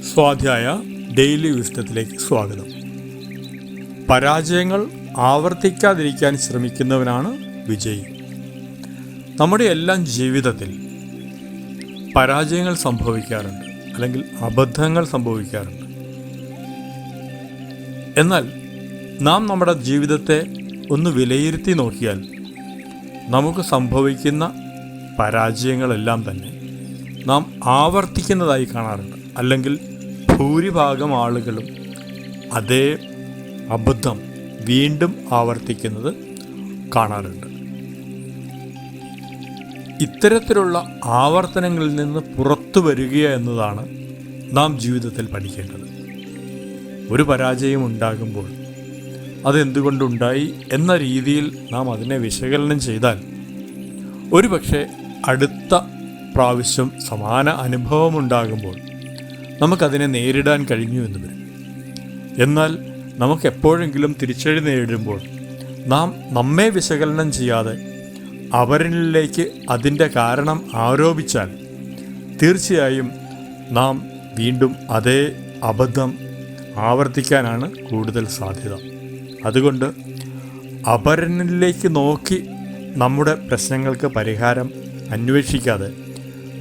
സ്വാധ്യായ ഡെയിലി വിസ്ഡത്തിലേക്ക് സ്വാഗതം. പരാജയങ്ങൾ ആവർത്തിക്കാതിരിക്കാൻ ശ്രമിക്കുന്നവനാണ് വിജയി. നമ്മുടെ എല്ലാം ജീവിതത്തിൽ പരാജയങ്ങൾ സംഭവിക്കാറുണ്ട്, അല്ലെങ്കിൽ അബദ്ധങ്ങൾ സംഭവിക്കാറുണ്ട്. എന്നാൽ നാം നമ്മുടെ ജീവിതത്തെ ഒന്ന് വിലയിരുത്തി നോക്കിയാൽ നമുക്ക് സംഭവിക്കുന്ന പരാജയങ്ങളെല്ലാം തന്നെ നാം ആവർത്തിക്കുന്നതായി കാണാറുണ്ട്. അല്ലെങ്കിൽ ഭൂരിഭാഗം ആളുകളും അതേ അബദ്ധം വീണ്ടും ആവർത്തിക്കുന്നത് കാണാറുണ്ട്. ഇത്തരത്തിലുള്ള ആവർത്തനങ്ങളിൽ നിന്ന് പുറത്തു വരിക എന്നതാണ് നാം ജീവിതത്തിൽ പഠിക്കേണ്ടത്. ഒരു പരാജയം ഉണ്ടാകുമ്പോൾ അതെന്തുകൊണ്ടുണ്ടായി എന്ന രീതിയിൽ നാം അതിനെ വിശകലനം ചെയ്താൽ ഒരുപക്ഷെ അടുത്ത പ്രാവശ്യം സമാന അനുഭവമുണ്ടാകുമ്പോൾ നമുക്കതിനെ നേരിടാൻ കഴിഞ്ഞു എന്ന് വരും. എന്നാൽ നമുക്കെപ്പോഴെങ്കിലും തിരിച്ചടി നേരിടുമ്പോൾ നാം നമ്മെ വിശകലനം ചെയ്യാതെ അവരിലേക്ക് അതിൻ്റെ കാരണം ആരോപിച്ചാൽ തീർച്ചയായും നാം വീണ്ടും അതേ അബദ്ധം ആവർത്തിക്കാനാണ് കൂടുതൽ സാധ്യത. അതുകൊണ്ട് അപരനിലേക്ക് നോക്കി നമ്മുടെ പ്രശ്നങ്ങൾക്ക് പരിഹാരം അന്വേഷിക്കാതെ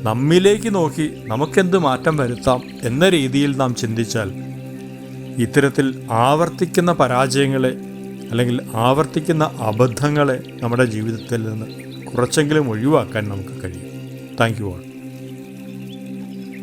നമ്മിലേക്ക് നോക്കി നമുക്കെന്ത് മാറ്റം വരുത്താം എന്ന രീതിയിൽ നാം ചിന്തിച്ചാൽ ഇത്തരത്തിൽ ആവർത്തിക്കുന്ന പരാജയങ്ങളെ അല്ലെങ്കിൽ ആവർത്തിക്കുന്ന അബദ്ധങ്ങളെ നമ്മുടെ ജീവിതത്തിൽ നിന്ന് കുറച്ചെങ്കിലും ഒഴിവാക്കാൻ നമുക്ക് കഴിയും. Thank you all.